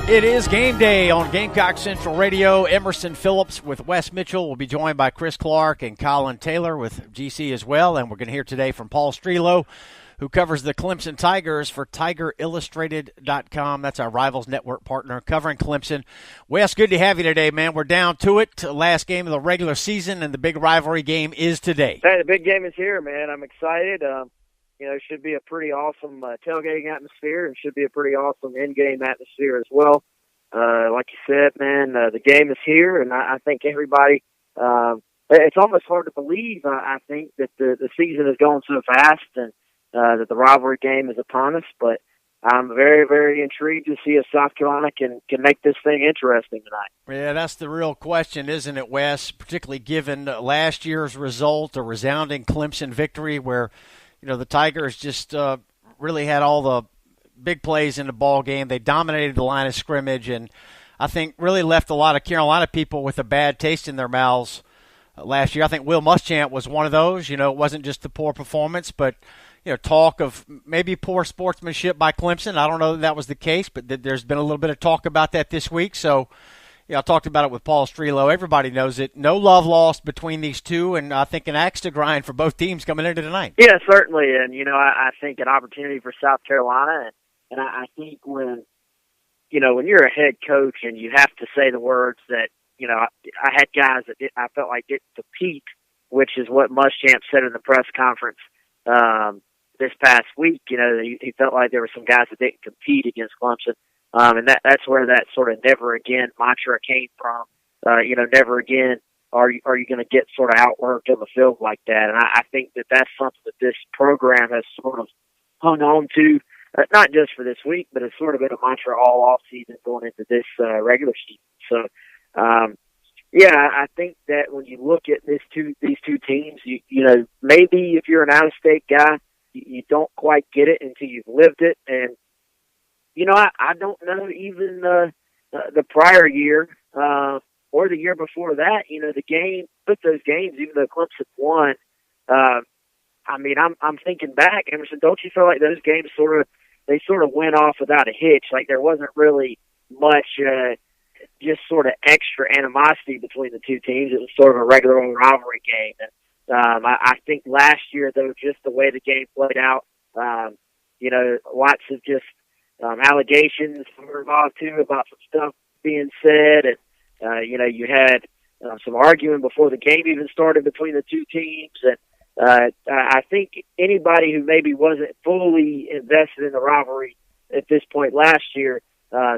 It is game day on Gamecock Central Radio. Emerson Phillips with Wes Mitchell will be joined by Chris Clark and Collyn Taylor with GC as well. And we're going to hear today from Paul Strelow, who covers the Clemson Tigers for TigerIllustrated.com. That's our Rivals Network partner covering Clemson. Wes, good to have you today, man. We're down to it. Last game of the regular season, and the big rivalry game is today. Hey, the big game is here, man. I'm excited. It should be a pretty awesome tailgating atmosphere, and should be a pretty awesome in-game atmosphere as well. Like you said, man, the game is here, and I think everybody, it's almost hard to believe, I think, that the season is going so fast and that the rivalry game is upon us. But I'm very, very intrigued to see if South Carolina can make this thing interesting tonight. Yeah, that's the real question, isn't it, Wes? Particularly given last year's result, a resounding Clemson victory where the Tigers just really had all the big plays in the ball game. They dominated the line of scrimmage, and I think really left a lot of Carolina people with a bad taste in their mouths last year. I think Will Muschamp was one of those. It wasn't just the poor performance, but talk of maybe poor sportsmanship by Clemson. I don't know that was the case, but there's been a little bit of talk about that this week. So I talked about it with Paul Strelow. Everybody knows it. No love lost between these two, and I think an axe to grind for both teams coming into tonight. Yeah, certainly. And, I think an opportunity for South Carolina. And I think when you're a head coach and you have to say the words that, I had guys that I felt like didn't compete, which is what Muschamp said in the press conference this past week. He felt like there were some guys that didn't compete against Clemson. And that's where that sort of never again mantra came from. Never again are you going to get sort of outworked on the field like that. And I think that's something that this program has sort of hung on to, not just for this week, but it's sort of been a mantra all off season going into this regular season. So, I think that when you look at these two teams, maybe if you're an out-of-state guy, you don't quite get it until you've lived it. And I don't know even the prior year or the year before that. Both those games, even though Clemson won. I'm thinking back, Emerson. Don't you feel like those games sort of went off without a hitch? Like there wasn't really much, just sort of extra animosity between the two teams. It was sort of a regular old rivalry game. And I think last year, though, just the way the game played out, lots of just allegations were involved too about some stuff being said, and you had some arguing before the game even started between the two teams, and I think anybody who maybe wasn't fully invested in the rivalry at this point last year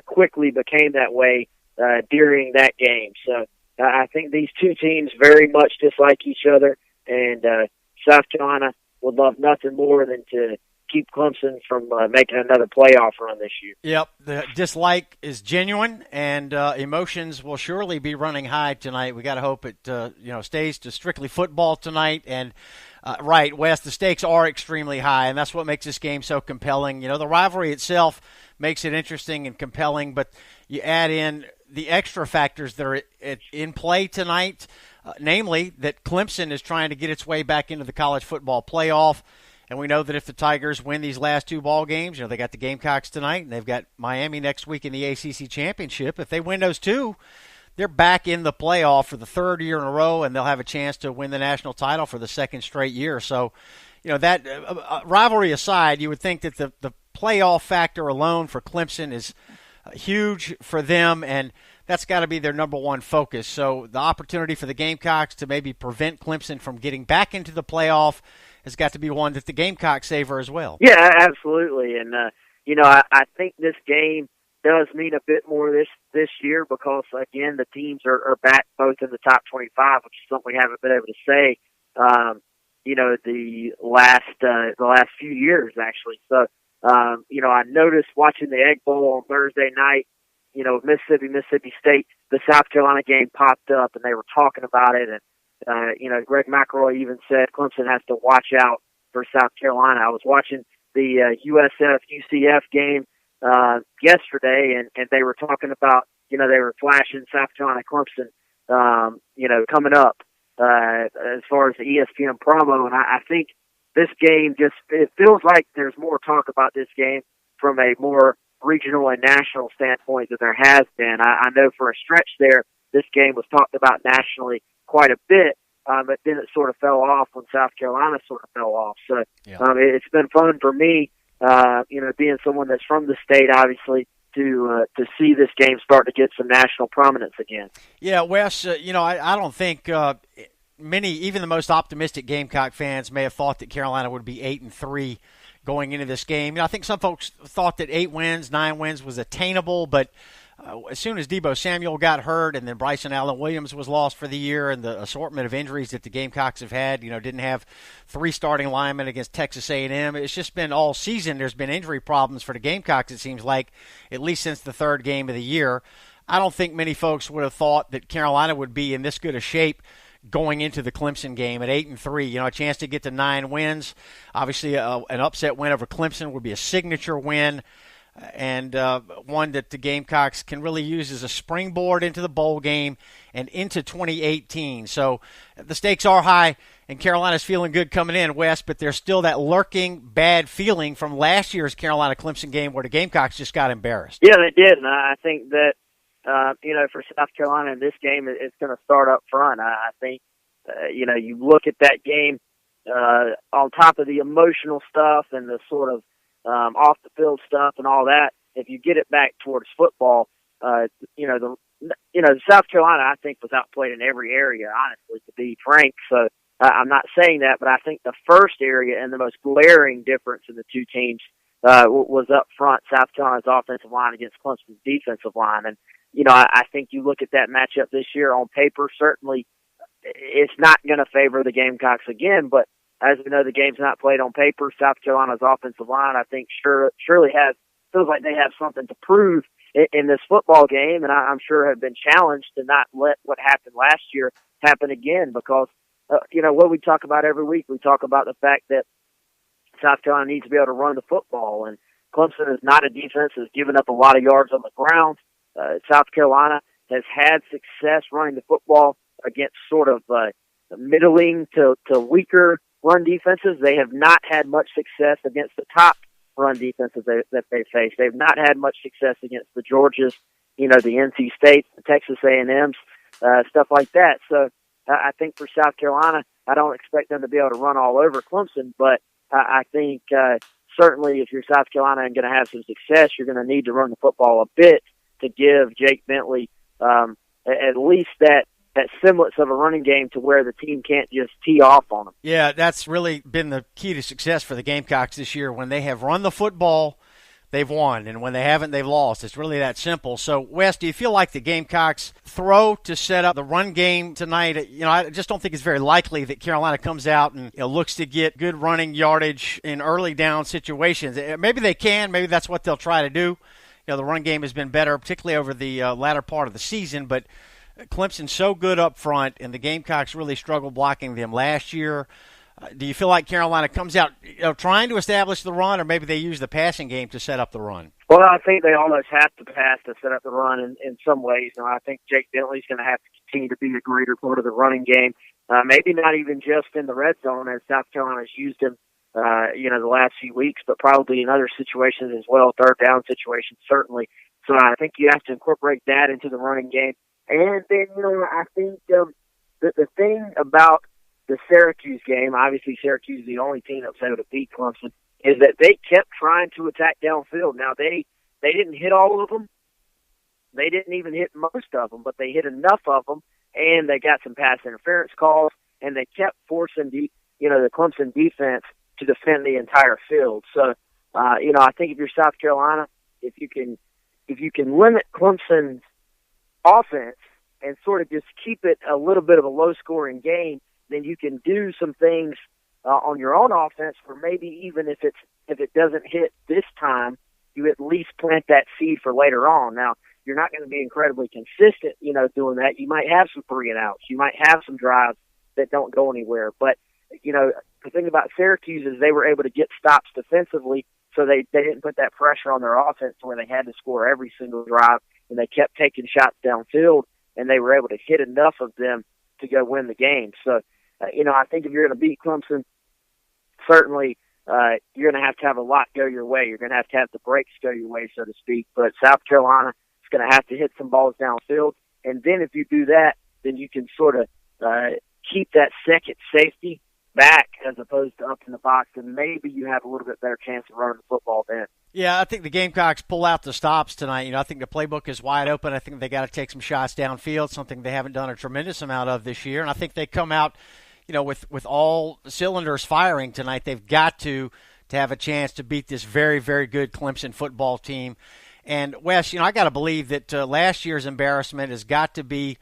quickly became that way during that game. So I think these two teams very much dislike each other, and South Carolina would love nothing more than to keep Clemson from making another playoff run this year. Yep, the dislike is genuine, and emotions will surely be running high tonight. We got to hope it stays to strictly football tonight. And right, Wes, the stakes are extremely high, and that's what makes this game so compelling. The rivalry itself makes it interesting and compelling, but you add in the extra factors that are in play tonight, namely that Clemson is trying to get its way back into the college football playoff. And we know that if the Tigers win these last two ball games, they got the Gamecocks tonight, and they've got Miami next week in the ACC championship. If they win those two, they're back in the playoff for the third year in a row, and they'll have a chance to win the national title for the second straight year. So, that rivalry aside, you would think that the playoff factor alone for Clemson is huge for them, and that's got to be their number one focus. So the opportunity for the Gamecocks to maybe prevent Clemson from getting back into the playoff has got to be one that the Gamecocks savor as well. Yeah, absolutely. And, I think this game does mean a bit more this year because, again, the teams are back both in the top 25, which is something we haven't been able to say, the last few years, actually. So, I noticed watching the Egg Bowl on Thursday night, Mississippi State, the South Carolina game popped up, and they were talking about it, and Greg McElroy even said Clemson has to watch out for South Carolina. I was watching the USF-UCF game yesterday, and they were talking about, they were flashing South Carolina-Clemson, coming up as far as the ESPN promo. And I think this game it feels like there's more talk about this game from a more regional and national standpoint than there has been. I know for a stretch there, this game was talked about nationally quite a bit, but then it sort of fell off when South Carolina sort of fell off. So it's been fun for me, being someone that's from the state, obviously, to see this game start to get some national prominence again. Yeah, Wes, I don't think many, even the most optimistic Gamecock fans, may have thought that Carolina would be 8-3 going into this game. I think some folks thought that 8 wins, 9 wins was attainable, but as soon as Deebo Samuel got hurt and then Bryson Allen Williams was lost for the year and the assortment of injuries that the Gamecocks have had, didn't have 3 starting linemen against Texas A&M. It's just been all season. There's been injury problems for the Gamecocks, it seems like, at least since the 3rd game of the year. I don't think many folks would have thought that Carolina would be in this good a shape going into the Clemson game at 8-3. A chance to get to 9 wins. Obviously, an upset win over Clemson would be a signature win, and one that the Gamecocks can really use as a springboard into the bowl game and into 2018. So the stakes are high, and Carolina's feeling good coming in, West, but there's still that lurking bad feeling from last year's Carolina-Clemson game where the Gamecocks just got embarrassed. Yeah, they did, and I think that for South Carolina in this game, it's going to start up front. I think, you look at that game on top of the emotional stuff and the sort of off-the-field stuff and all that. If you get it back towards football, South Carolina, I think, was outplayed in every area, honestly, to be frank. So I'm not saying that, but I think the first area and the most glaring difference in the two teams was up front, South Carolina's offensive line against Clemson's defensive line. And, I think you look at that matchup this year on paper, certainly it's not going to favor the Gamecocks again, but as we know, the game's not played on paper. South Carolina's offensive line, I think, surely feels like they have something to prove in this football game, and I'm sure have been challenged to not let what happened last year happen again because, what we talk about every week, we talk about the fact that South Carolina needs to be able to run the football, and Clemson is not a defense that's given up a lot of yards on the ground. South Carolina has had success running the football against sort of middling to weaker run defenses. They have not had much success against the top run defenses that they face. They've not had much success against the Georgias, the NC States, the Texas A&Ms, stuff like that. So I think for South Carolina, I don't expect them to be able to run all over Clemson, but I think certainly if you're South Carolina and going to have some success, you're going to need to run the football a bit to give Jake Bentley at least that semblance of a running game to where the team can't just tee off on them. Yeah, that's really been the key to success for the Gamecocks this year. When they have run the football, they've won, and when they haven't, they've lost. It's really that simple. So, Wes, do you feel like the Gamecocks throw to set up the run game tonight? I just don't think it's very likely that Carolina comes out and looks to get good running yardage in early down situations. Maybe they can. Maybe that's what they'll try to do. The run game has been better, particularly over the latter part of the season, but Clemson's so good up front, and the Gamecocks really struggled blocking them last year. Do you feel like Carolina comes out trying to establish the run, or maybe they use the passing game to set up the run? Well, I think they almost have to pass to set up the run in some ways. I think Jake Bentley's going to have to continue to be a greater part of the running game, maybe not even just in the red zone as South Carolina's used him the last few weeks, but probably in other situations as well, third down situations, certainly. So I think you have to incorporate that into the running game. And then, I think the thing about the Syracuse game, obviously Syracuse is the only team that was able to beat Clemson, is that they kept trying to attack downfield. Now, they didn't hit all of them. They didn't even hit most of them, but they hit enough of them, and they got some pass interference calls, and they kept forcing the Clemson defense to defend the entire field. So, I think if you're South Carolina, if you can limit Clemson's offense and sort of just keep it a little bit of a low-scoring game, then you can do some things on your own offense where maybe even if it doesn't hit this time, you at least plant that seed for later on. Now, you're not going to be incredibly consistent, doing that. You might have some 3-and-outs. You might have some drives that don't go anywhere. But, the thing about Syracuse is they were able to get stops defensively, so they didn't put that pressure on their offense where they had to score every single drive, and they kept taking shots downfield, and they were able to hit enough of them to go win the game. So, I think if you're going to beat Clemson, certainly you're going to have a lot go your way. You're going to have the breaks go your way, so to speak. But South Carolina is going to have to hit some balls downfield. And then if you do that, then you can sort of keep that second safety back as opposed to up in the box, and maybe you have a little bit better chance of running the football then. Yeah, I think the Gamecocks pull out the stops tonight. I think the playbook is wide open. I think they got to take some shots downfield, something they haven't done a tremendous amount of this year. And I think they come out, with all cylinders firing tonight. They've got to have a chance to beat this very, very good Clemson football team. And Wes, I got to believe that last year's embarrassment has got to be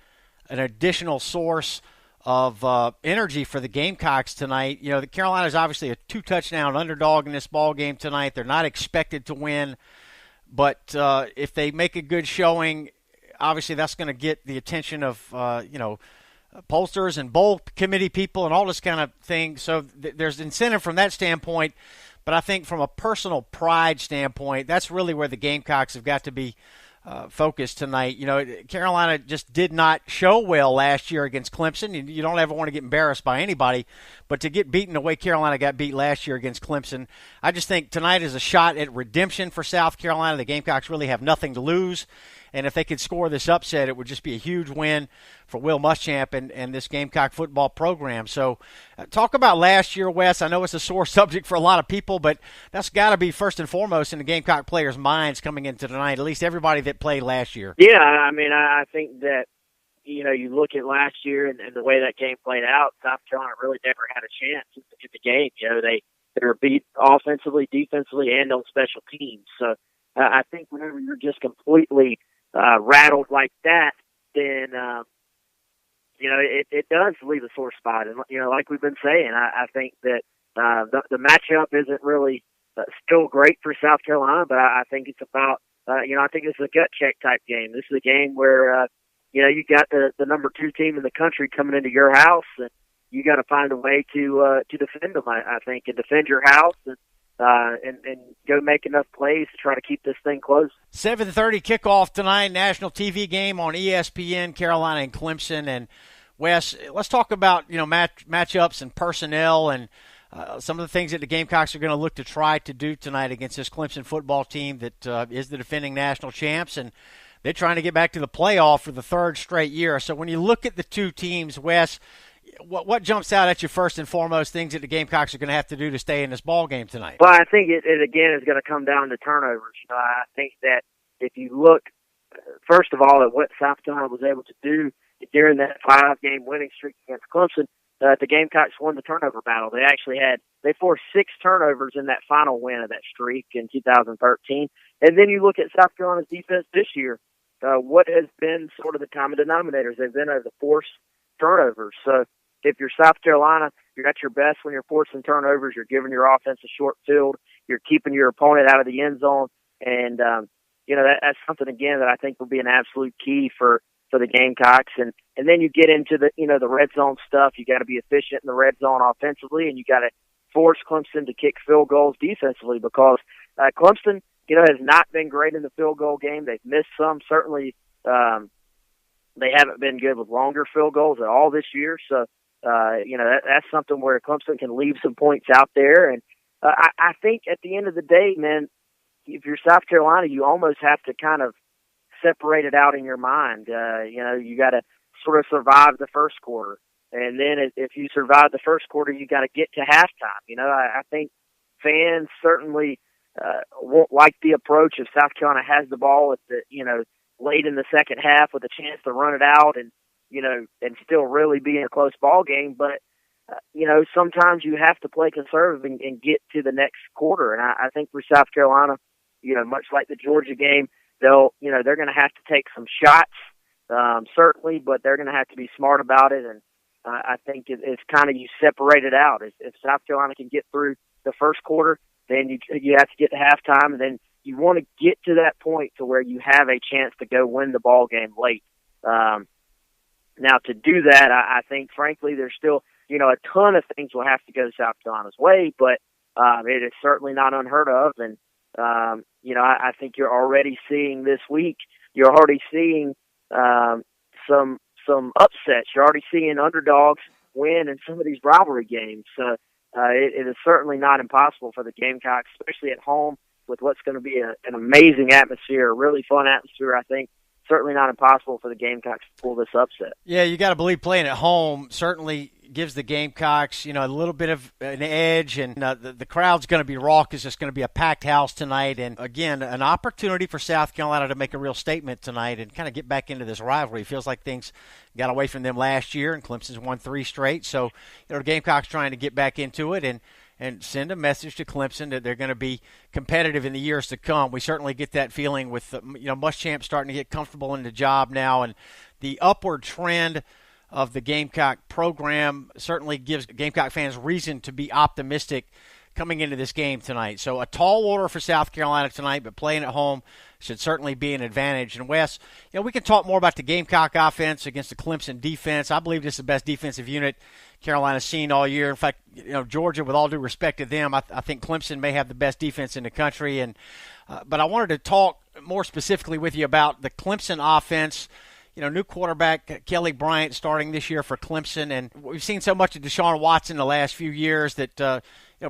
an additional source of energy for the Gamecocks tonight. The Carolina's obviously a 2-touchdown underdog in this ball game tonight. They're not expected to win, but if they make a good showing, obviously that's going to get the attention of pollsters and bowl committee people and all this kind of thing. So there's incentive from that standpoint. But I think from a personal pride standpoint, that's really where the Gamecocks have got to be focused tonight. Carolina just did not show well last year against Clemson. You don't ever want to get embarrassed by anybody, but to get beaten the way Carolina got beat last year against Clemson, I just think tonight is a shot at redemption for South Carolina. The Gamecocks really have nothing to lose, and if they could score this upset, it would just be a huge win for Will Muschamp and this Gamecock football program. So talk about last year, Wes. I know it's a sore subject for a lot of people, but that's got to be first and foremost in the Gamecock players' minds coming into tonight, at least everybody that played last year. Yeah, I think that, you look at last year and the way that game played out, South Carolina really never had a chance in the game. They were beat offensively, defensively, and on special teams. So I think whenever you're just completely rattled like that, then it does leave a sore spot. And like we've been saying, I think that the matchup isn't really still great for South Carolina, but I think it's about I think this is a gut check type game. This is a game where you got the number 2 team in the country coming into your house, and you got to find a way to defend them. I think, and defend your house and go make enough plays to try to keep this thing close. 7:30 kickoff tonight, national TV game on ESPN, Carolina and Clemson. And Wes, let's talk about matchups and personnel and some of the things that the Gamecocks are going to look to try to do tonight against this Clemson football team that is the defending national champs, and they're trying to get back to the playoff for the 3rd straight year. So when you look at the two teams, Wes, what jumps out at you first and foremost, things that the Gamecocks are going to have to do to stay in this ball game tonight? Well, I think it again is going to come down to turnovers. I think that if you look, first of all, at what South Carolina was able to do during that 5-game winning streak against Clemson, the Gamecocks won the turnover battle. They forced 6 turnovers in that final win of that streak in 2013. And then you look at South Carolina's defense this year. What has been sort of the common denominators? They've been able to force turnovers. So if you're South Carolina, you're at your best when you're forcing turnovers. You're giving your offense a short field. You're keeping your opponent out of the end zone. And, that's something, again, that I think will be an absolute key for the Gamecocks. And then you get into the red zone stuff. You got to be efficient in the red zone offensively, and you got to force Clemson to kick field goals defensively, because Clemson, has not been great in the field goal game. They've missed some. Certainly, they haven't been good with longer field goals at all this year. So, that's something where Clemson can leave some points out there. And I think at the end of the day, man, if you're South Carolina, you almost have to kind of separate it out in your mind. You got to sort of survive the first quarter. And then if you survive the first quarter, you got to get to halftime. I think fans certainly won't like the approach if South Carolina has the ball at the, late in the second half with a chance to run it out and still really be in a close ball game. But, sometimes you have to play conservative and get to the next quarter. And I think for South Carolina, much like the Georgia game, they're going to have to take some shots, certainly, but they're going to have to be smart about it. And I think it's kind of, you separate it out. If South Carolina can get through the first quarter, then you have to get to halftime, and then you want to get to that point to where you have a chance to go win the ball game late. Now, to do that, I think, frankly, there's still, a ton of things will have to go South Carolina's way, but it is certainly not unheard of. And, I think you're already seeing this week, you're already seeing some upsets. You're already seeing underdogs win in some of these rivalry games. So it is certainly not impossible for the Gamecocks, especially at home with what's going to be an amazing atmosphere, a really fun atmosphere, I think. Certainly not impossible for the Gamecocks to pull this upset. Yeah, you got to believe playing at home certainly gives the Gamecocks, a little bit of an edge, and the crowd's going to be raucous. It's going to be a packed house tonight, and again, an opportunity for South Carolina to make a real statement tonight and kind of get back into this rivalry. It feels like things got away from them last year, and Clemson's won 3 straight, so the Gamecocks trying to get back into it and send a message to Clemson that they're going to be competitive in the years to come. We certainly get that feeling with Muschamp starting to get comfortable in the job now, and the upward trend of the Gamecock program certainly gives Gamecock fans reason to be optimistic coming into this game tonight. So a tall order for South Carolina tonight, but playing at home should certainly be an advantage. And Wes, we can talk more about the Gamecock offense against the Clemson defense. I believe this is the best defensive unit Carolina's seen all year. In fact, Georgia, with all due respect to them, I think Clemson may have the best defense in the country. And but I wanted to talk more specifically with you about the Clemson offense. New quarterback Kelly Bryant starting this year for Clemson, and we've seen so much of Deshaun Watson the last few years that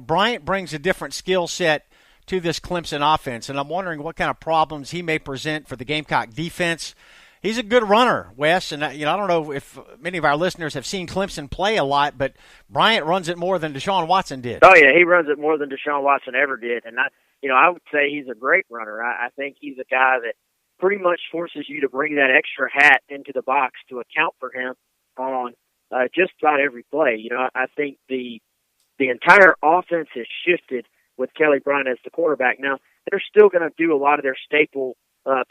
Bryant brings a different skill set to this Clemson offense, and I'm wondering what kind of problems he may present for the Gamecock defense. He's a good runner, Wes, and I don't know if many of our listeners have seen Clemson play a lot, but Bryant runs it more than Deshaun Watson did. Oh yeah, he runs it more than Deshaun Watson ever did, and I would say he's a great runner. I think he's a guy that pretty much forces you to bring that extra hat into the box to account for him on just about every play. I think the entire offense has shifted with Kelly Bryant as the quarterback. Now, they're still going to do a lot of their staple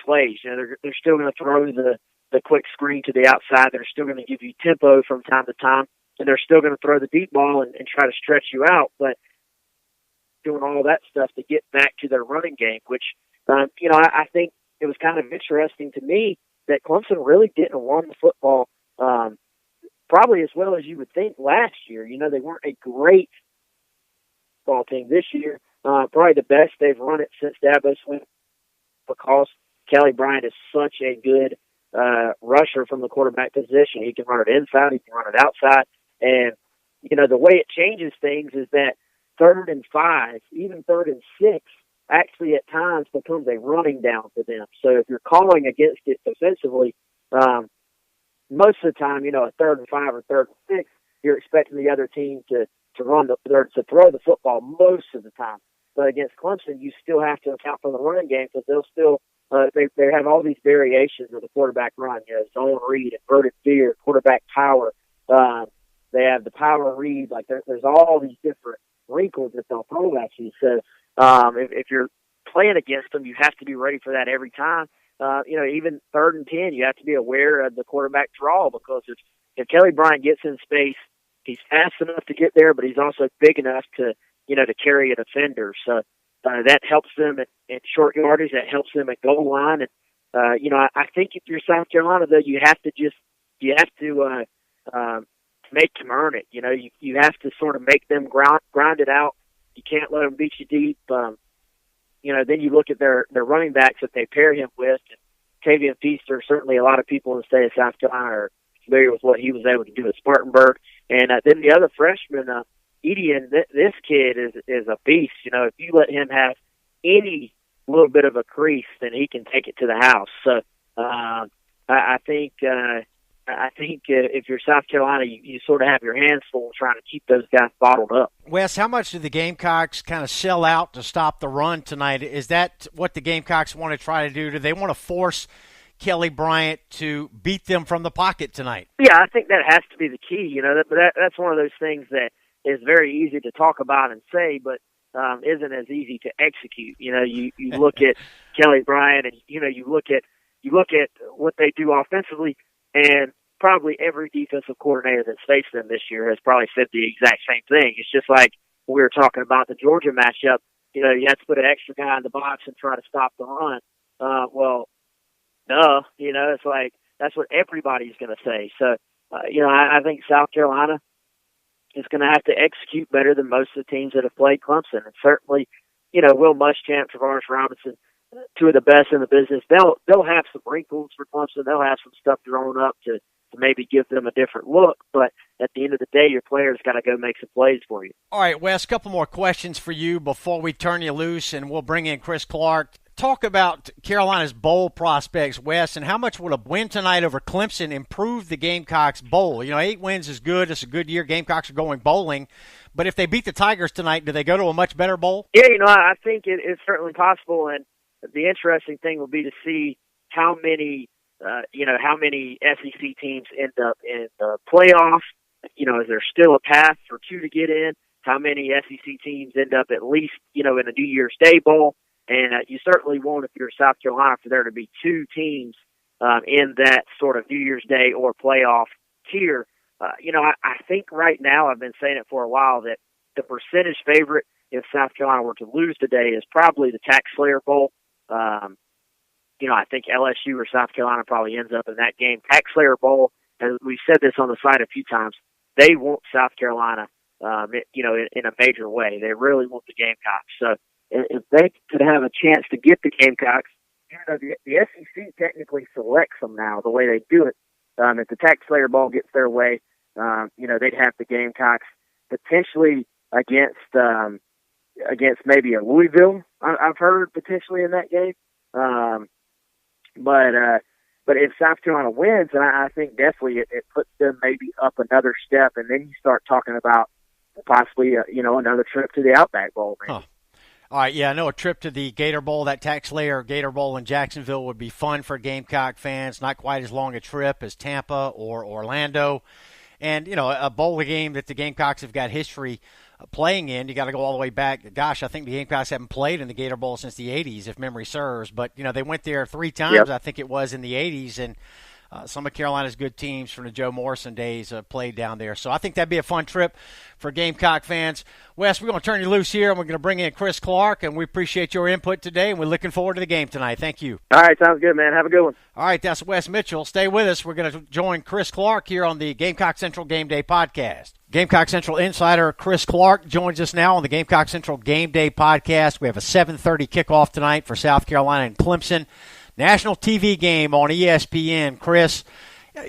plays. They're still going to throw the quick screen to the outside. They're still going to give you tempo from time to time, and they're still going to throw the deep ball and try to stretch you out. But doing all that stuff to get back to their running game, which, I think it was kind of interesting to me that Clemson really didn't run the football probably as well as you would think last year. They weren't a great ball team this year. Probably the best they've run it since Dabo went, because Kelly Bryant is such a good rusher from the quarterback position. He can run it inside, he can run it outside. And, the way it changes things is that 3rd and 5, even 3rd and 6, actually at times becomes a running down for them. So if you're calling against it defensively, most of the time, a 3rd and 5 or 3rd and 6, you're expecting the other team to throw the football most of the time. But against Clemson, you still have to account for the running game, because they'll still they have all these variations of the quarterback run. Zone read, inverted veer, quarterback power. They have the power read. Like there's all these different wrinkles that they'll throw at you. So if you're playing against them, you have to be ready for that every time. Even 3rd and 10, you have to be aware of the quarterback draw, because if Kelly Bryant gets in space, he's fast enough to get there, but he's also big enough to carry a defender. So that helps them at short yardage. That helps them at goal line. And I think if you're South Carolina, though, you have to make them earn it. You have to sort of make them grind it out. You can't let them beat you deep. Then you look at their running backs that they pair him with. Tavian Feaster, certainly a lot of people in the state of South Carolina are familiar with what he was able to do at Spartanburg. And then the other freshman, Edian, this kid is a beast. If you let him have any little bit of a crease, then he can take it to the house. So I think if you're South Carolina, you sort of have your hands full trying to keep those guys bottled up. Wes, how much do the Gamecocks kind of sell out to stop the run tonight? Is that what the Gamecocks want to try to do? Do they want to force Kelly Bryant to beat them from the pocket tonight? Yeah, I think that has to be the key. That's one of those things that is very easy to talk about and say, but isn't as easy to execute. You look at Kelly Bryant, and you look at what they do offensively, and probably every defensive coordinator that's faced them this year has probably said the exact same thing. It's just like we were talking about the Georgia matchup. You have to put an extra guy in the box and try to stop the run. Well, duh. It's like that's what everybody's going to say. So, I think South Carolina is going to have to execute better than most of the teams that have played Clemson. And certainly, Will Muschamp, Travaris Robinson, two of the best in the business. They'll have some wrinkles for Clemson. They'll have some stuff thrown up to maybe give them a different look. But at the end of the day, your players got to go make some plays for you. All right, Wes, a couple more questions for you before we turn you loose, and we'll bring in Chris Clark. Talk about Carolina's bowl prospects, Wes, and how much would a win tonight over Clemson improve the Gamecocks' bowl? 8 wins is good. It's a good year. Gamecocks are going bowling. But if they beat the Tigers tonight, do they go to a much better bowl? Yeah, I think it's certainly possible. And the interesting thing will be to see how many SEC teams end up in the playoff. Is there still a path for 2 to get in? How many SEC teams end up at least, in the New Year's Day Bowl? And you certainly want, if you're South Carolina, for there to be 2 teams in that sort of New Year's Day or playoff tier. I think right now, I've been saying it for a while, that the percentage favorite if South Carolina were to lose today is probably the Tax Slayer Bowl. I think LSU or South Carolina probably ends up in that game. Tax Slayer Bowl, and we've said this on the site a few times, they want South Carolina, in a major way. They really want the Gamecocks. So if they could have a chance to get the Gamecocks, the SEC technically selects them now the way they do it. If the Tax Slayer Bowl gets their way, they'd have the Gamecocks potentially against maybe a Louisville. I've heard potentially in that game. But if South Carolina wins, then I think definitely it puts them maybe up another step, and then you start talking about possibly another trip to the Outback Bowl. Maybe. Huh. All right, yeah, I know a trip to the Gator Bowl, that Tax Slayer Gator Bowl in Jacksonville would be fun for Gamecock fans. Not quite as long a trip as Tampa or Orlando. And, a bowl game that the Gamecocks have got history playing in, you got to go all the way back. Gosh, I think the Gamecocks haven't played in the Gator Bowl since the 80s, if memory serves. But, they went there 3 times, yep. I think it was, in the 80s. And some of Carolina's good teams from the Joe Morrison days played down there. So I think that'd be a fun trip for Gamecock fans. Wes, we're going to turn you loose here, and we're going to bring in Chris Clark, and we appreciate your input today, and we're looking forward to the game tonight. Thank you. All right, sounds good, man. Have a good one. All right, that's Wes Mitchell. Stay with us. We're going to join Chris Clark here on the Gamecock Central Game Day podcast. Gamecock Central insider Chris Clark joins us now on the Gamecock Central Game Day podcast. We have a 7:30 kickoff tonight for South Carolina and Clemson. National TV game on ESPN. Chris,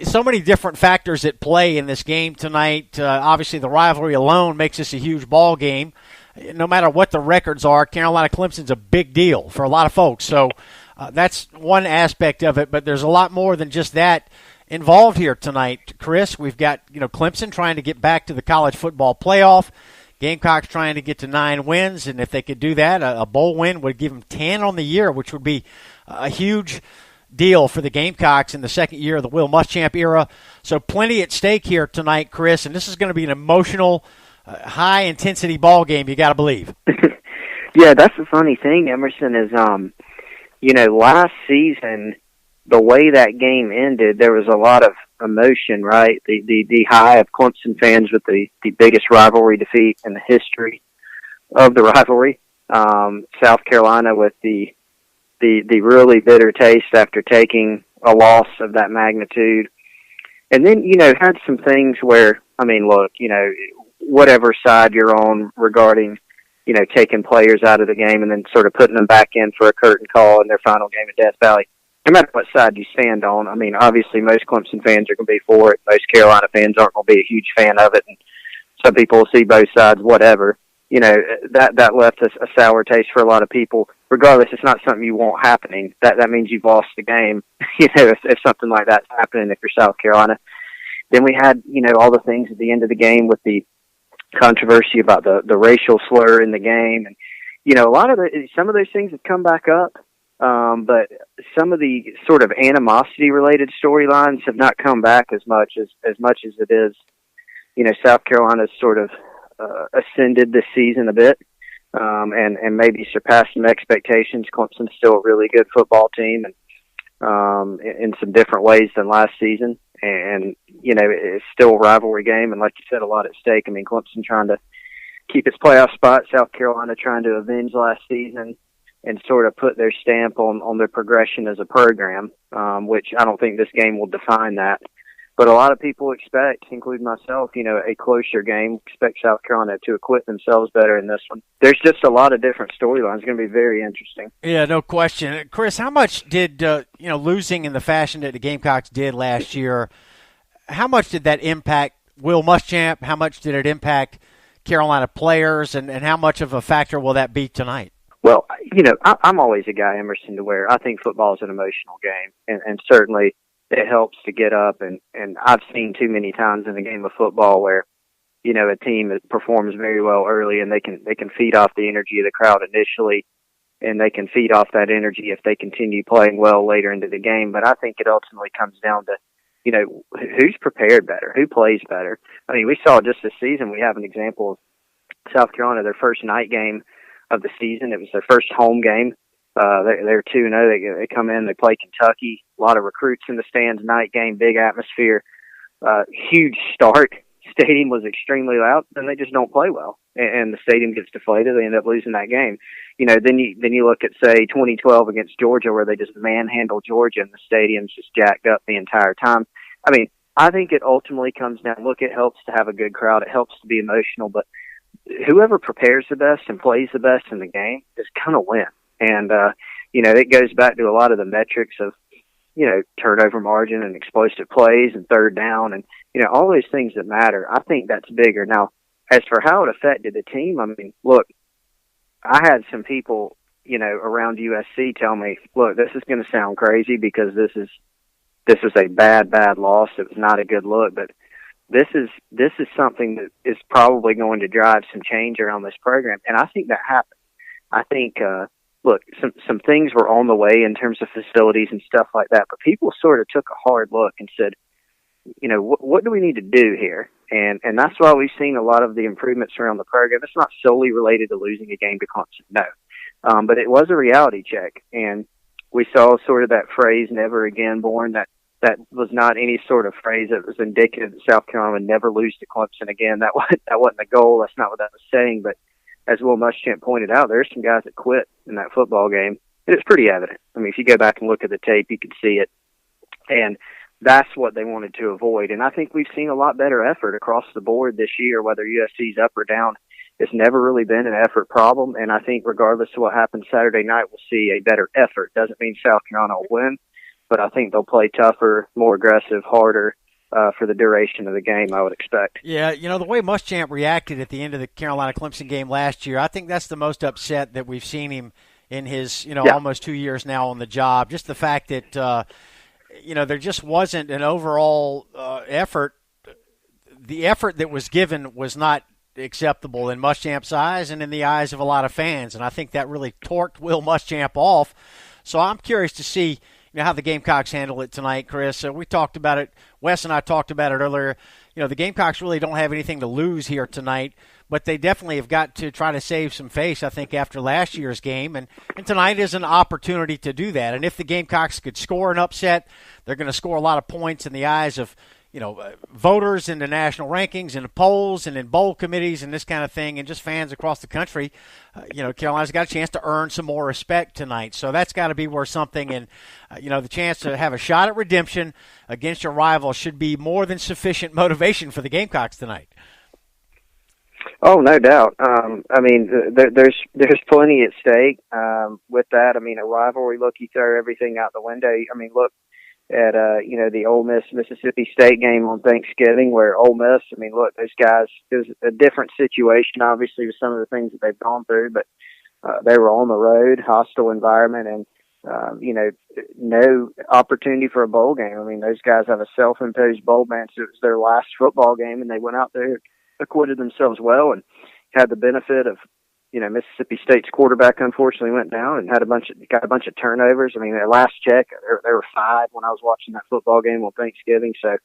so many different factors at play in this game tonight. Obviously, the rivalry alone makes this a huge ball game. No matter what the records are, Carolina-Clemson's a big deal for a lot of folks. So that's one aspect of it, but there's a lot more than just that involved here tonight. Chris, we've got Clemson trying to get back to the college football playoff. Gamecocks trying to get to 9 wins, and if they could do that, a bowl win would give them 10 on the year, which would be a huge deal for the Gamecocks in the second year of the Will Muschamp era. So plenty at stake here tonight, Chris, and this is going to be an emotional, high-intensity ball game, you got to believe. Yeah, that's the funny thing, Emerson, is, last season, the way that game ended, there was a lot of emotion, right? The high of Clemson fans with the biggest rivalry defeat in the history of the rivalry. South Carolina with the really bitter taste after taking a loss of that magnitude. And then, had some things where, look, whatever side you're on regarding, taking players out of the game and then sort of putting them back in for a curtain call in their final game at Death Valley. No matter what side you stand on, obviously most Clemson fans are going to be for it. Most Carolina fans aren't going to be a huge fan of it. And some people will see both sides, whatever. That left a sour taste for a lot of people. Regardless, it's not something you want happening. That means you've lost the game, if something like that's happening if you're South Carolina. Then we had, all the things at the end of the game with the controversy about the racial slur in the game. And, some of those things have come back up. But some of the sort of animosity-related storylines have not come back as much as it is. South Carolina's sort of ascended this season a bit, and maybe surpassed some expectations. Clemson's still a really good football team, and in some different ways than last season. And it's still a rivalry game, and like you said, a lot at stake. Clemson trying to keep its playoff spot. South Carolina trying to avenge last season and sort of put their stamp on their progression as a program, which I don't think this game will define that. But a lot of people expect, including myself, a closer game. Expect South Carolina to acquit themselves better in this one. There's just a lot of different storylines. It's going to be very interesting. Yeah, no question. Chris, how much did losing in the fashion that the Gamecocks did last year? How much did that impact Will Muschamp? How much did it impact Carolina players, and how much of a factor will that be tonight? Well, I'm always a guy, Emerson, to where I think football is an emotional game, and certainly it helps to get up, and I've seen too many times in a game of football where, a team that performs very well early and they can feed off the energy of the crowd initially, and they can feed off that energy if they continue playing well later into the game. But I think it ultimately comes down to, who's prepared better, who plays better. I mean, we saw just this season, we have an example of South Carolina, their first night game of the season. It was their first home game. They're 2-0. They come in, they play Kentucky. A lot of recruits in the stands, night game, big atmosphere, huge start. Stadium was extremely loud, and they just don't play well. And the stadium gets deflated. They end up losing that game. Then you look at, say, 2012 against Georgia, where they just manhandle Georgia, and the stadium's just jacked up the entire time. I mean, I think it ultimately comes down. Look, it helps to have a good crowd. It helps to be emotional, but whoever prepares the best and plays the best in the game is going to win. And, it goes back to a lot of the metrics of, turnover margin and explosive plays and third down and, all those things that matter. I think that's bigger. Now, as for how it affected the team, I mean, look, I had some people, around USC tell me, look, this is going to sound crazy because this is a bad loss. It was not a good look, but this is something that is probably going to drive some change around this program. And I think that happened. I think, look, some things were on the way in terms of facilities and stuff like that, but people sort of took a hard look and said, what do we need to do here? And that's why we've seen a lot of the improvements around the program. It's not solely related to losing a game to Clemson, no. But it was a reality check. And we saw sort of that phrase, never again born, that was not any sort of phrase that was indicative that South Carolina would never lose to Clemson again. That wasn't the goal. That's not what that was saying. But as Will Muschamp pointed out, there's some guys that quit in that football game. And it's pretty evident. I mean, if you go back and look at the tape, you can see it. And that's what they wanted to avoid. And I think we've seen a lot better effort across the board this year, whether USC's up or down. It's never really been an effort problem. And I think regardless of what happens Saturday night, we'll see a better effort. Doesn't mean South Carolina will win, but I think they'll play tougher, more aggressive, harder for the duration of the game, I would expect. Yeah, the way Muschamp reacted at the end of the Carolina-Clemson game last year, I think that's the most upset that we've seen him in his, almost 2 years now on the job. Just the fact that, there just wasn't an overall effort. The effort that was given was not acceptable in Muschamp's eyes and in the eyes of a lot of fans, and I think that really torqued Will Muschamp off. So I'm curious to see how the Gamecocks handle it tonight, Chris. We talked about it. Wes and I talked about it earlier. The Gamecocks really don't have anything to lose here tonight, but they definitely have got to try to save some face, I think, after last year's game. And tonight is an opportunity to do that. And if the Gamecocks could score an upset, they're going to score a lot of points in the eyes of voters in the national rankings and the polls and in bowl committees and this kind of thing, and just fans across the country. Carolina's got a chance to earn some more respect tonight. So that's got to be worth something. And, the chance to have a shot at redemption against your rival should be more than sufficient motivation for the Gamecocks tonight. Oh, no doubt. There's plenty at stake with that. I mean, a rivalry, look, you throw everything out the window. I mean, look at, the Ole Miss-Mississippi State game on Thanksgiving where Ole Miss, I mean, look, those guys, it was a different situation, obviously, with some of the things that they've gone through, but they were on the road, hostile environment, and, no opportunity for a bowl game. I mean, those guys have a self-imposed bowl ban, so it was their last football game, and they went out there, acquitted themselves well, and had the benefit of, Mississippi State's quarterback unfortunately went down and got a bunch of turnovers. I mean, their last check, there were 5 when I was watching that football game on Thanksgiving. So,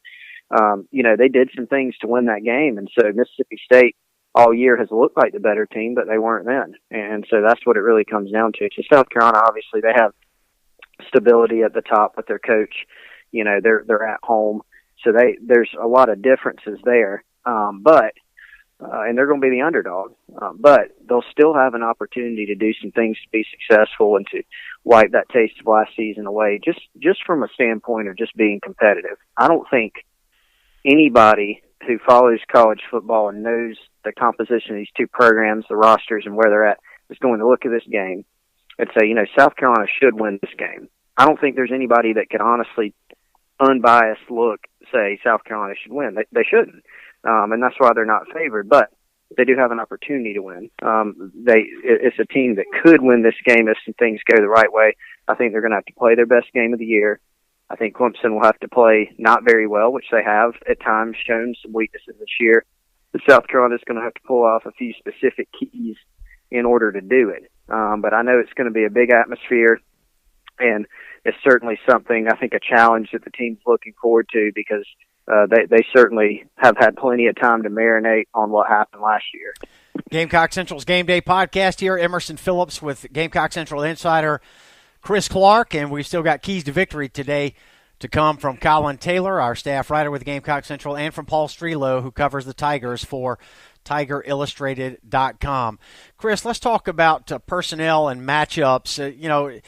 they did some things to win that game. And so Mississippi State all year has looked like the better team, but they weren't then. And so that's what it really comes down to. To South Carolina, obviously, they have stability at the top with their coach. They're at home. So there's a lot of differences there. And they're going to be the underdog, but they'll still have an opportunity to do some things to be successful and to wipe that taste of last season away, just from a standpoint of just being competitive. I don't think anybody who follows college football and knows the composition of these two programs, the rosters, and where they're at, is going to look at this game and say, South Carolina should win this game. I don't think there's anybody that could honestly, unbiased look, say South Carolina should win. They shouldn't, and that's why they're not favored. But they do have an opportunity to win. It's a team that could win this game if some things go the right way. I think they're going to have to play their best game of the year. I think Clemson will have to play not very well, which they have at times shown some weaknesses this year. But South Carolina is going to have to pull off a few specific keys in order to do it. But I know it's going to be a big atmosphere, and it's certainly something, I think, a challenge that the team's looking forward to, because they certainly have had plenty of time to marinate on what happened last year. Gamecock Central's Game Day podcast here. Emerson Phillips with Gamecock Central insider Chris Clark, and we've still got keys to victory today to come from Collyn Taylor, our staff writer with Gamecock Central, and from Paul Strelow, who covers the Tigers for TigerIllustrated.com. Chris, let's talk about personnel and matchups.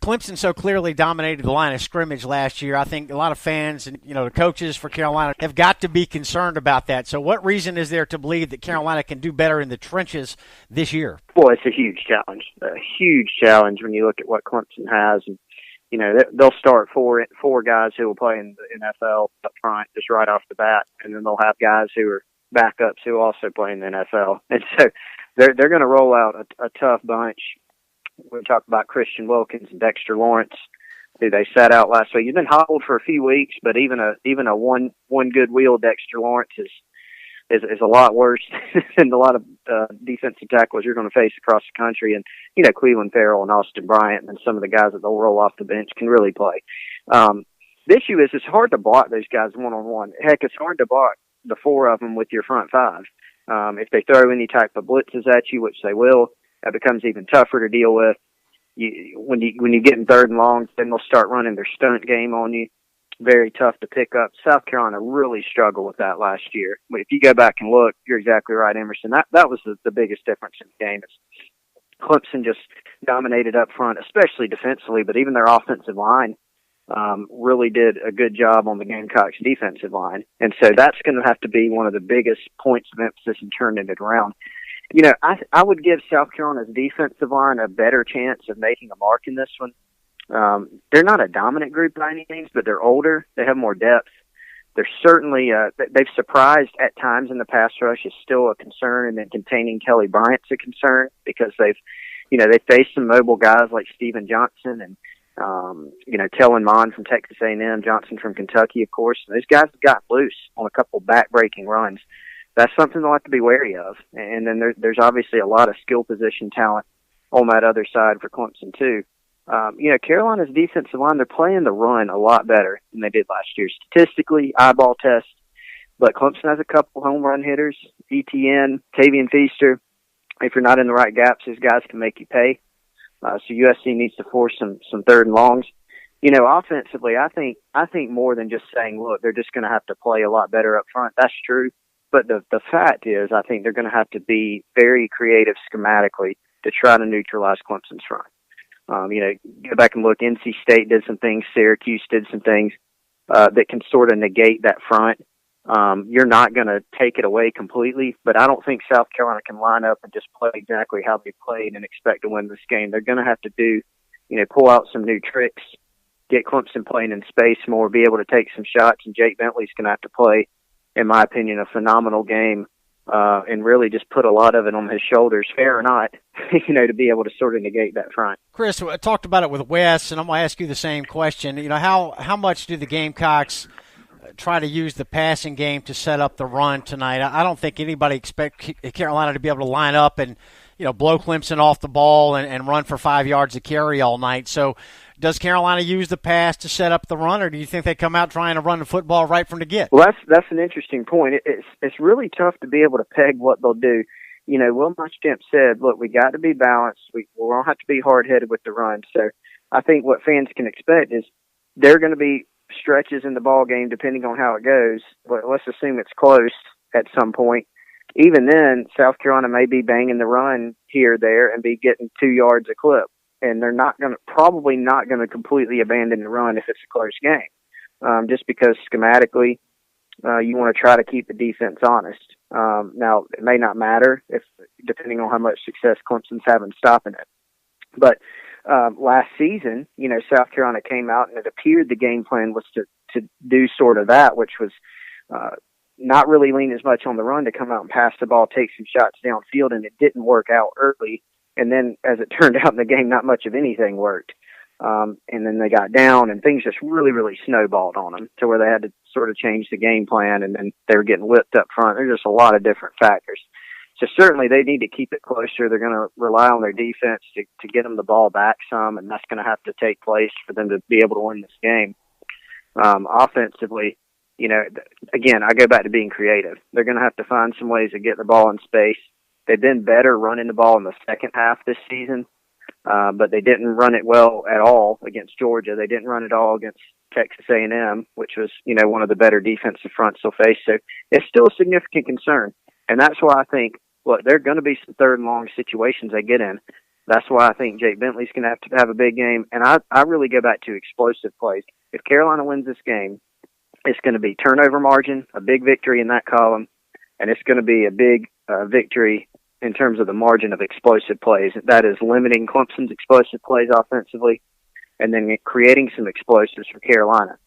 Clemson so clearly dominated the line of scrimmage last year. I think a lot of fans and, the coaches for Carolina have got to be concerned about that. So what reason is there to believe that Carolina can do better in the trenches this year? Well, it's a huge challenge when you look at what Clemson has. And, they'll start four guys who will play in the NFL up front just right off the bat. And then they'll have guys who are backups who also play in the NFL. And so they're going to roll out a tough bunch. We talked about Christian Wilkins and Dexter Lawrence, who they sat out last week. He's been hobbled for a few weeks, but even a one good wheel Dexter Lawrence is a lot worse than a lot of defensive tackles you're going to face across the country. And Cleveland Farrell and Austin Bryant and some of the guys that they'll roll off the bench can really play. The issue is it's hard to block those guys one-on-one. Heck, it's hard to block the four of them with your front five. If they throw any type of blitzes at you, which they will, that becomes even tougher to deal with. When you get in third and long, then they'll start running their stunt game on you. Very tough to pick up. South Carolina really struggled with that last year. But if you go back and look, you're exactly right, Emerson. That was the biggest difference in the game. Clemson just dominated up front, especially defensively, but even their offensive line really did a good job on the Gamecocks defensive line. And so that's going to have to be one of the biggest points of emphasis in turning it around. I would give South Carolina's defensive line a better chance of making a mark in this one. They're not a dominant group by any means, but they're older. They have more depth. They're certainly they've surprised at times in the pass rush is still a concern, and then containing Kelly Bryant's a concern because they faced some mobile guys like Steven Johnson and Kellen Mond from Texas A&M, Johnson from Kentucky, of course. And those guys have got loose on a couple back-breaking runs. That's something they'll have to be wary of. And then there's obviously a lot of skill position talent on that other side for Clemson too. Carolina's defensive line, they're playing the run a lot better than they did last year. Statistically, eyeball test, but Clemson has a couple home run hitters, ETN, Tavian Feaster. If you're not in the right gaps, those guys can make you pay. So USC needs to force some third and longs. Offensively, I think more than just saying, look, they're just going to have to play a lot better up front. That's true. But the fact is, I think they're going to have to be very creative schematically to try to neutralize Clemson's front. Go back and look. NC State did some things. Syracuse did some things that can sort of negate that front. You're not going to take it away completely, but I don't think South Carolina can line up and just play exactly how they played and expect to win this game. They're going to have to pull out some new tricks, get Clemson playing in space more, be able to take some shots, and Jake Bentley's going to have to play, in my opinion, a phenomenal game, and really just put a lot of it on his shoulders, fair or not, to be able to sort of negate that front. Chris, I talked about it with Wes, and I'm going to ask you the same question. How much do the Gamecocks try to use the passing game to set up the run tonight? I don't think anybody expects Carolina to be able to line up and, blow Clemson off the ball and run for 5 yards a carry all night. So does Carolina use the pass to set up the run, or do you think they come out trying to run the football right from the get? Well, that's an interesting point. It's really tough to be able to peg what they'll do. Will Muschamp said, look, we got to be balanced. We don't have to be hard-headed with the run. So I think what fans can expect is there are going to be stretches in the ball game depending on how it goes. But let's assume it's close at some point. Even then, South Carolina may be banging the run here or there and be getting 2 yards a clip. And they're probably not going to completely abandon the run if it's a close game. Just because schematically, you want to try to keep the defense honest. Now, it may not matter depending on how much success Clemson's having stopping it. But last season, South Carolina came out and it appeared the game plan was to do sort of that, which was not really lean as much on the run, to come out and pass the ball, take some shots downfield, and it didn't work out early. And then, as it turned out in the game, not much of anything worked. And then they got down, and things just really, really snowballed on them to where they had to sort of change the game plan, and then they were getting whipped up front. There's just a lot of different factors. So certainly they need to keep it closer. They're going to rely on their defense to get them the ball back some, and that's going to have to take place for them to be able to win this game. Offensively, again, I go back to being creative. They're going to have to find some ways of getting the ball in space. They've been better running the ball in the second half this season, but they didn't run it well at all against Georgia. They didn't run it all against Texas A&M, which was, one of the better defensive fronts they'll face. So it's still a significant concern. And that's why I think, there are going to be some third and long situations they get in. That's why I think Jake Bentley's going to have a big game. And I really go back to explosive plays. If Carolina wins this game, it's going to be turnover margin, a big victory in that column, and it's going to be a big victory in terms of the margin of explosive plays. That is limiting Clemson's explosive plays offensively and then creating some explosives for Carolina.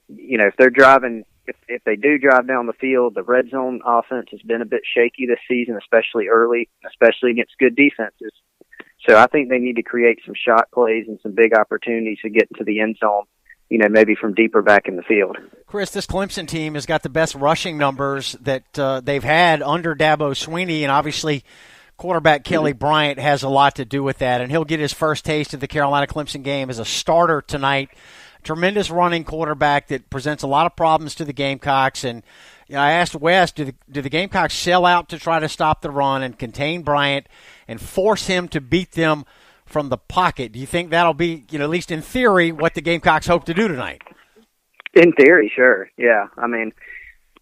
If they're driving, if they do drive down the field, the red zone offense has been a bit shaky this season, especially early, especially against good defenses. So I think they need to create some shot plays and some big opportunities to get into the end zone, maybe from deeper back in the field. Chris, this Clemson team has got the best rushing numbers that they've had under Dabo Swinney, and obviously quarterback Kelly Bryant has a lot to do with that, and he'll get his first taste of the Carolina-Clemson game as a starter tonight. Tremendous running quarterback that presents a lot of problems to the Gamecocks. And I asked Wes, do the Gamecocks sell out to try to stop the run and contain Bryant and force him to beat them from the pocket? Do you think that'll be, at least in theory, what the Gamecocks hope to do tonight? In theory, sure. Yeah. I mean,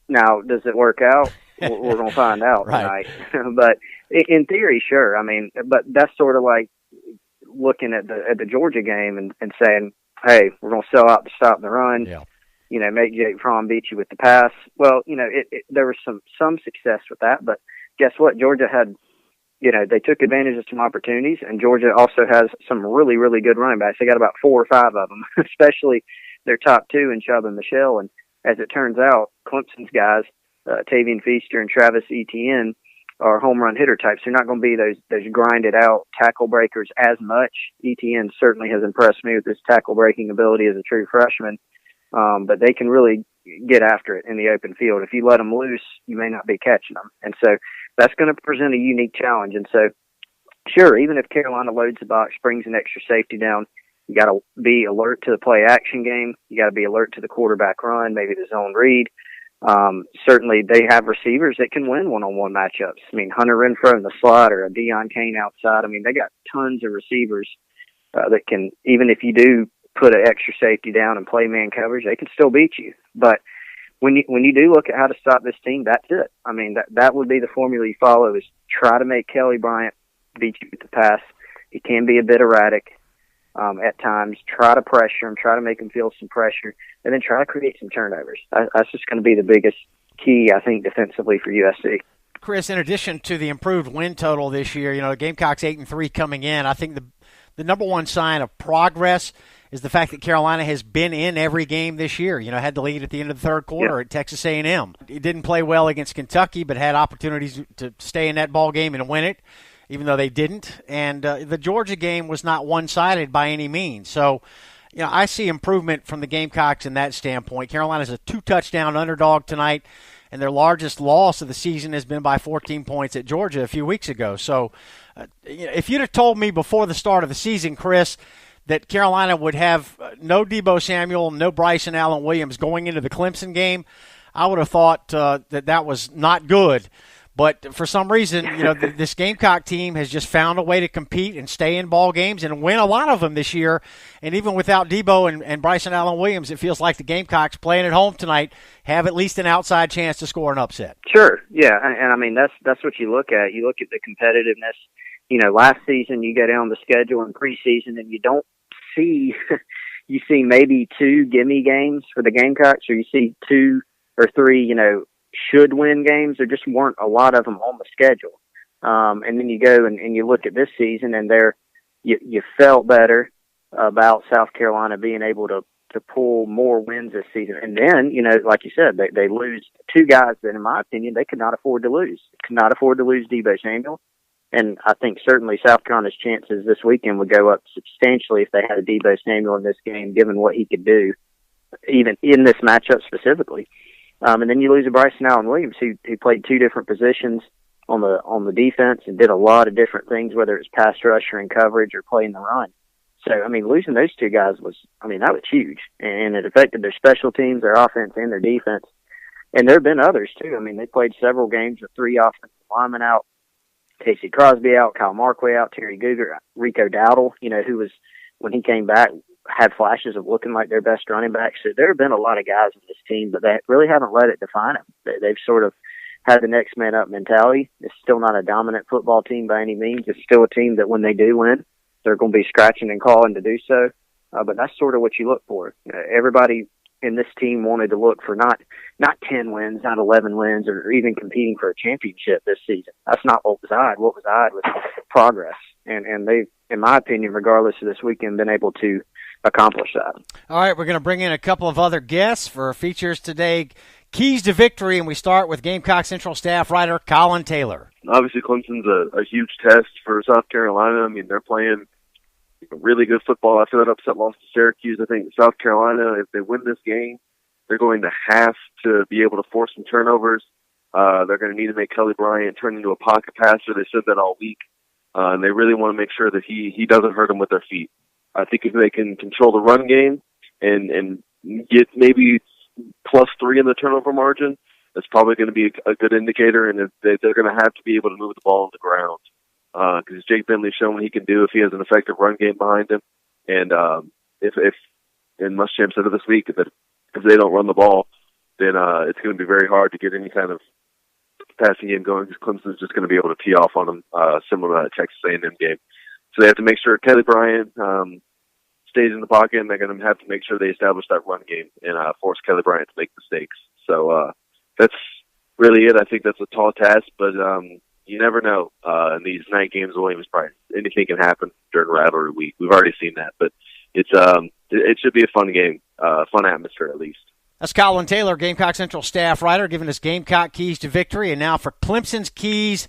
now, does it work out? We're going to find out right. tonight. But in theory, sure. I mean, but that's sort of like looking at the Georgia game and saying, hey, we're going to sell out to stop the run, make Jake Fromm beat you with the pass. Well, there was some success with that, but guess what? Georgia had, they took advantage of some opportunities, and Georgia also has some really, really good running backs. They got about 4 or 5 of them, especially their top 2 in Chubb and Michelle. And as it turns out, Clemson's guys, Tavian Feaster and Travis Etienne, are home run hitter types. They're not going to be those grinded out tackle breakers as much. Etienne certainly has impressed me with his tackle breaking ability as a true freshman. But they can really get after it in the open field. If you let them loose, you may not be catching them. And so that's going to present a unique challenge. And so, sure, even if Carolina loads the box, brings an extra safety down, you got to be alert to the play action game. You got to be alert to the quarterback run, maybe the zone read. Certainly they have receivers that can win one-on-one matchups. I mean, Hunter Renfrow in the slot or a Deion Kane outside. I mean, they got tons of receivers that can, even if you do put an extra safety down and play man coverage, they can still beat you. But when you do look at how to stop this team, that's it. I mean, that would be the formula you follow, is try to make Kelly Bryant beat you with the pass. He can be a bit erratic at times. Try to pressure him, try to make him feel some pressure, and then try to create some turnovers. That's just going to be the biggest key, I think, defensively for USC. Chris, in addition to the improved win total this year, Gamecocks 8-3 coming in, I think the number one sign of progress is the fact that Carolina has been in every game this year. Had the lead at the end of the third quarter at Texas A&M. It didn't play well against Kentucky, but had opportunities to stay in that ball game and win it, even though they didn't. And the Georgia game was not one-sided by any means. So, I see improvement from the Gamecocks in that standpoint. Carolina's a 2-touchdown underdog tonight, and their largest loss of the season has been by 14 points at Georgia a few weeks ago. So if you'd have told me before the start of the season, Chris, that Carolina would have no Deebo Samuel, no Bryson Allen Williams going into the Clemson game, I would have thought that was not good. But for some reason, this Gamecock team has just found a way to compete and stay in ball games and win a lot of them this year. And even without Deebo and Bryson Allen Williams, it feels like the Gamecocks playing at home tonight have at least an outside chance to score an upset. Sure, yeah, and I mean that's what you look at. You look at the competitiveness. Last season you go down the schedule in preseason and you don't see you see maybe 2 gimme games for the Gamecocks, or you see 2 or three, should win games. There just weren't a lot of them on the schedule. And then you go and you look at this season, and you felt better about South Carolina being able to pull more wins this season. And then, like you said, they lose two guys that, in my opinion, they could not afford to lose. Could not afford to lose Deebo Samuel. And I think certainly South Carolina's chances this weekend would go up substantially if they had a Deebo Samuel in this game, given what he could do, even in this matchup specifically. And then you lose a Bryson Allen Williams, who played two different positions on the defense and did a lot of different things, whether it's pass rush or in coverage or playing the run. So, losing those two guys that was huge. And it affected their special teams, their offense, and their defense. And there have been others, too. They played several games with three offensive linemen out. Casey Crosby out, Kyle Markway out, Terry Guger, Rico Dowdle, who was, when he came back, had flashes of looking like their best running back. So there have been a lot of guys on this team, but they really haven't let it define them. They've sort of had the next man up mentality. It's still not a dominant football team by any means. It's still a team that when they do win, they're going to be scratching and clawing to do so. But that's sort of what you look for. Everybody in this team wanted to look for not 10 wins, not 11 wins, or even competing for a championship this season. That's not what was eyed. What was eyed was progress. And they've, in my opinion, regardless of this weekend, been able to accomplish that. All right, we're going to bring in a couple of other guests for features today. Keys to victory, and we start with Gamecock Central staff writer Collyn Taylor. Obviously, Clemson's a huge test for South Carolina. They're playing really good football. After that upset loss to Syracuse, I think South Carolina, if they win this game, they're going to have to be able to force some turnovers. They're going to need to make Kelly Bryant turn into a pocket passer. They said that all week. And they really want to make sure that he doesn't hurt them with their feet. I think if they can control the run game and get maybe +3 in the turnover margin, that's probably going to be a good indicator. And if they're going to have to be able to move the ball on the ground. Because Jake Bentley's shown what he can do if he has an effective run game behind him. And if and Muschamp said it this week, that if they don't run the ball, then it's going to be very hard to get any kind of passing game going, because Clemson's just going to be able to tee off on them, similar to that Texas A&M game. So they have to make sure Kelly Bryant stays in the pocket, and they're going to have to make sure they establish that run game and force Kelly Bryant to make mistakes. So that's really it. I think that's a tall task, but you never know. In these night games of Williams Bright, anything can happen during Rivalry week. We've already seen that, but it should be a fun game, fun atmosphere at least. That's Collyn Taylor, Gamecock Central staff writer, giving us Gamecock keys to victory. And now for Clemson's keys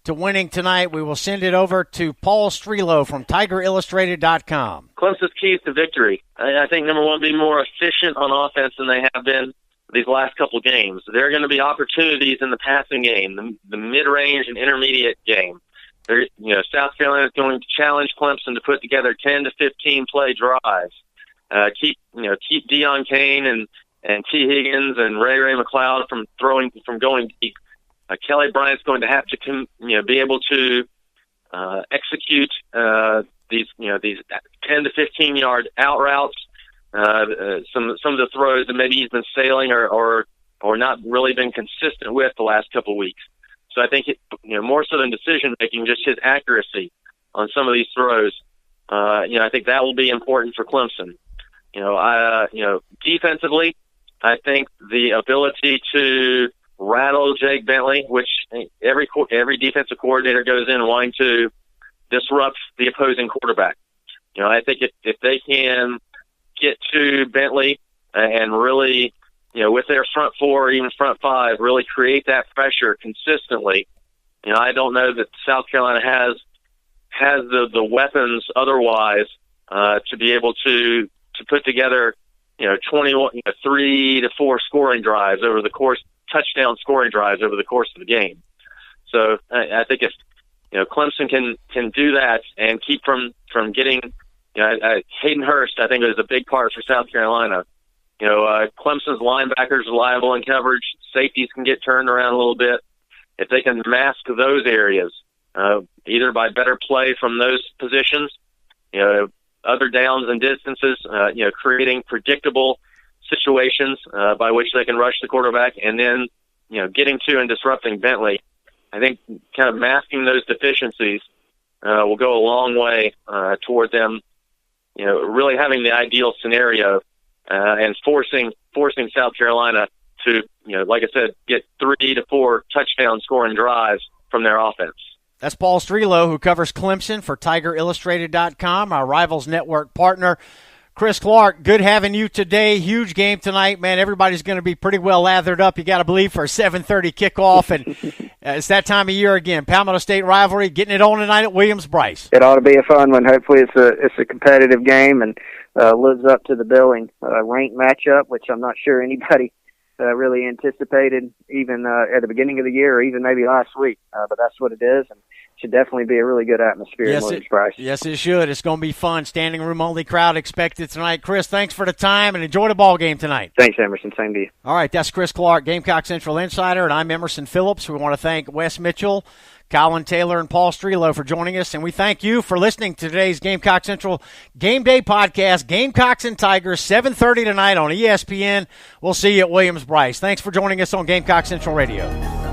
to winning tonight, we will send it over to Paul Strelow from TigerIllustrated.com. Clemson's keys to victory. I think, number one, be more efficient on offense than they have been these last couple of games. There are going to be opportunities in the passing game, the mid-range and intermediate game. South Carolina is going to challenge Clemson to put together 10 to 15 play drives. Keep Deion Kane and T. Higgins and Ray McLeod from going deep. Kelly Bryant's going to have to be able to execute these 10 to 15 yard out routes. Some of the throws that maybe he's been sailing or not really been consistent with the last couple of weeks. So I think more so than decision making, just his accuracy on some of these throws. I think that will be important for Clemson. Defensively, I think the ability to rattle Jake Bentley, which every defensive coordinator goes in wanting to disrupt the opposing quarterback. I think if they can get to Bentley and really, with their front four or even front five, really create that pressure consistently. I don't know that South Carolina has the weapons otherwise to be able to put together 3 to 4 scoring drives over the course, touchdown scoring drives over the course of the game. So I think if Clemson can do that and keep from getting Hayden Hurst, I think is a big part for South Carolina. Clemson's linebackers are liable in coverage. Safeties can get turned around a little bit. If they can mask those areas, either by better play from those positions, other downs and distances, creating predictable situations by which they can rush the quarterback, and then, getting to and disrupting Bentley. I think kind of masking those deficiencies will go a long way toward them, really having the ideal scenario and forcing South Carolina to, like I said, get 3 to 4 touchdown scoring drives from their offense. That's Paul Strelow, who covers Clemson for TigerIllustrated.com, our Rivals Network partner. Chris Clark, good having you today. Huge game tonight, man. Everybody's going to be pretty well lathered up, you got to believe, for a 7:30 kickoff. And it's that time of year again. Palmetto State Rivalry, getting it on tonight at Williams-Brice. It ought to be a fun one. Hopefully it's a competitive game and lives up to the billing. Ranked matchup, which I'm not sure anybody really anticipated even at the beginning of the year or even maybe last week. But that's what it is, and should definitely be a really good atmosphere in Williams-Brice. Yes, it should. It's going to be fun. Standing room only crowd expected tonight. Chris, thanks for the time, and enjoy the ball game tonight. Thanks, Emerson. Same to you. All right, that's Chris Clark, Gamecock Central Insider, and I'm Emerson Phillips. We want to thank Wes Mitchell, Collyn Taylor, and Paul Strelow for joining us, and we thank you for listening to today's Gamecock Central Game Day podcast, Gamecocks and Tigers, 7:30 tonight on ESPN. We'll see you at Williams-Brice. Thanks for joining us on Gamecock Central Radio.